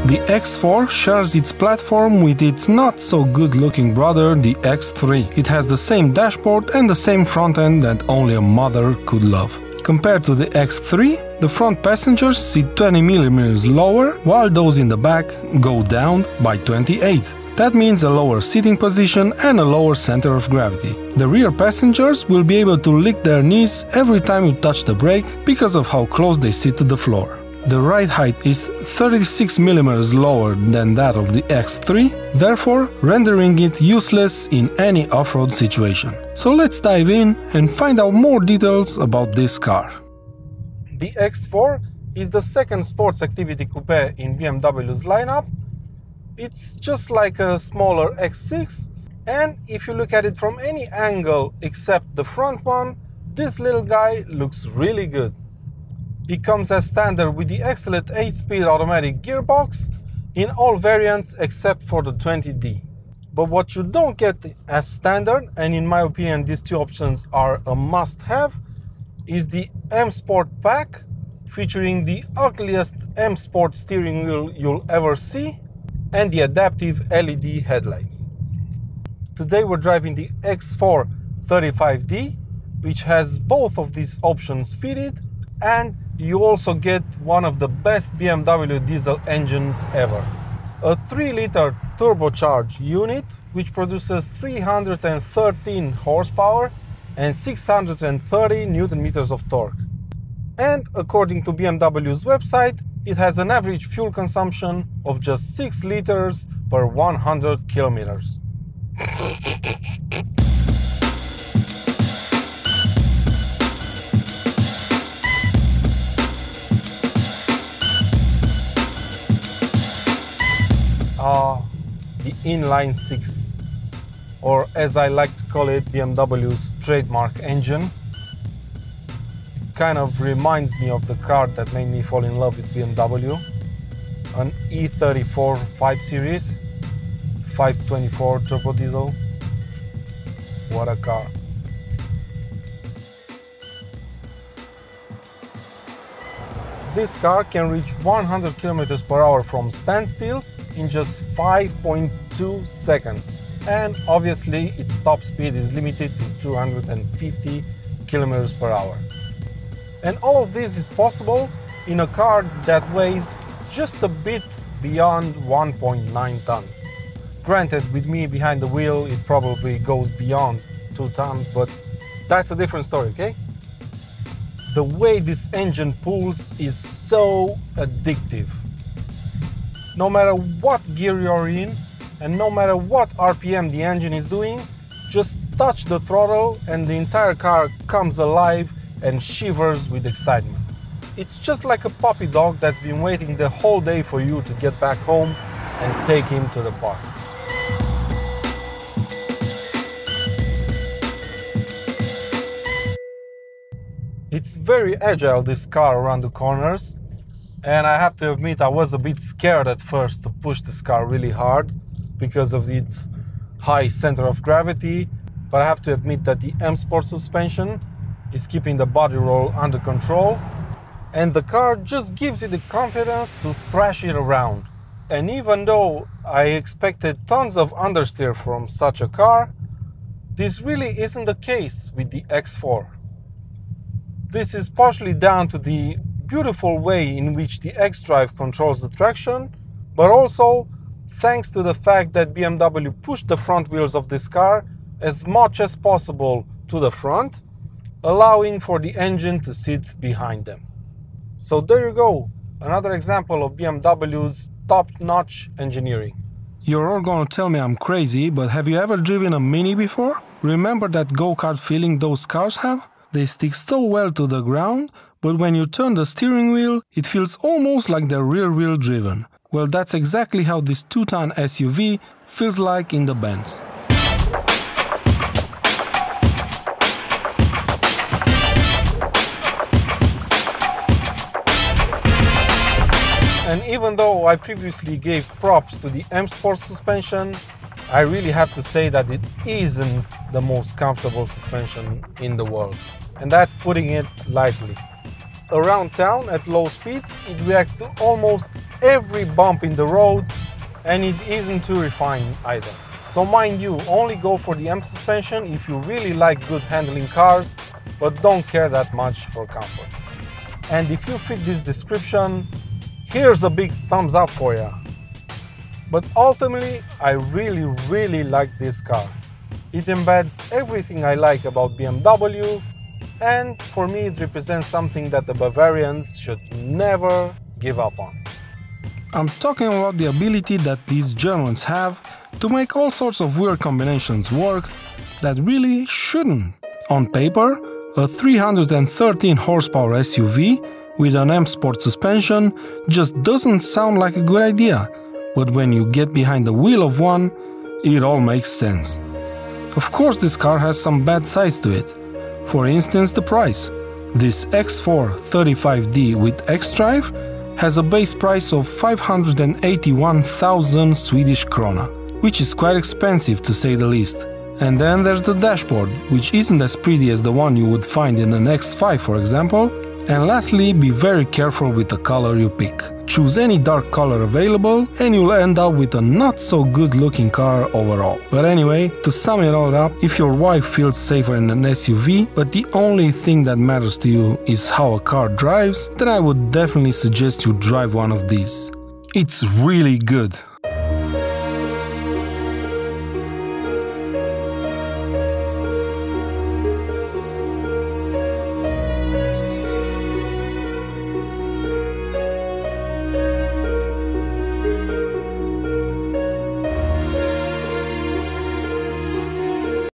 The X4 shares its platform with its not so good looking brother, the X3. It has the same dashboard and the same front end that only a mother could love. Compared to the X3, the front passengers sit 20mm lower, while those in the back go down by 28. That means a lower seating position and a lower center of gravity. The rear passengers will be able to lick their knees every time you touch the brake because of how close they sit to the floor. The ride height is 36mm lower than that of the X3, therefore rendering it useless in any off-road situation. So let's dive in and find out more details about this car. The X4 is the second sports activity coupe in BMW's lineup. It's just like a smaller X6, and if you look at it from any angle except the front one, this little guy looks really good. It comes as standard with the excellent 8-speed automatic gearbox in all variants except for the 20D. But what you don't get as standard, and in my opinion these two options are a must-have, is the M Sport pack featuring the ugliest M Sport steering wheel you'll ever see and the adaptive LED headlights. Today we're driving the X4 35D, which has both of these options fitted, and you also get one of the best BMW diesel engines ever. A 3-liter turbocharged unit which produces 313 horsepower and 630 Nm of torque. And according to BMW's website, it has an average fuel consumption of just 6 liters per 100 kilometers. The inline 6, or as I like to call it, BMW's trademark engine. It kind of reminds me of the car that made me fall in love with BMW, an E34 5 Series, 524 turbo diesel. What a car. This car can reach 100 km per hour from standstill in just 5.2 seconds, and obviously its top speed is limited to 250 km per hour. And all of this is possible in a car that weighs just a bit beyond 1.9 tons. Granted, with me behind the wheel it probably goes beyond 2 tons, but that's a different story, okay? The way this engine pulls is so addictive. No matter what gear you're in and no matter what RPM the engine is doing, just touch the throttle and the entire car comes alive and shivers with excitement. It's just like a puppy dog that's been waiting the whole day for you to get back home and take him to the park. It's very agile, this car, around the corners. And I have to admit, I was a bit scared at first to push this car really hard because of its high center of gravity, but I have to admit that the M Sport suspension is keeping the body roll under control, and the car just gives you the confidence to thrash it around. And even though I expected tons of understeer from such a car, this really isn't the case with the X4. This is partially down to the beautiful way in which the xDrive controls the traction, but also thanks to the fact that BMW pushed the front wheels of this car as much as possible to the front, allowing for the engine to sit behind them. So there you go, another example of BMW's top-notch engineering. You're all gonna tell me I'm crazy, but have you ever driven a Mini before? Remember that go-kart feeling those cars have? They stick so well to the ground, but when you turn the steering wheel, it feels almost like they're rear-wheel driven. Well, that's exactly how this 2-ton SUV feels like in the Benz. And even though I previously gave props to the M Sport suspension, I really have to say that it isn't the most comfortable suspension in the world. And that's putting it lightly. around town at low speeds, it reacts to almost every bump in the road, and it isn't too refined either. So mind you, only go for the M suspension if you really like good handling cars, but don't care that much for comfort. And if you fit this description, here's a big thumbs up for you. But ultimately, I really like this car. It embeds everything I like about BMW, and for me it represents something that the Bavarians should never give up on. I'm talking about the ability that these Germans have to make all sorts of weird combinations work that really shouldn't. On paper, a 313 horsepower SUV with an M Sport suspension just doesn't sound like a good idea, but when you get behind the wheel of one, it all makes sense. Of course, this car has some bad sides to it. For instance, the price. This X4 35D with xDrive has a base price of 581,000 Swedish krona, which is quite expensive to say the least. And then there's the dashboard, which isn't as pretty as the one you would find in an X5 for example. And lastly, be very careful with the color you pick. Choose any dark color available and you'll end up with a not so good looking car overall. But anyway, to sum it all up, if your wife feels safer in an SUV, but the only thing that matters to you is how a car drives, then I would definitely suggest you drive one of these. It's really good.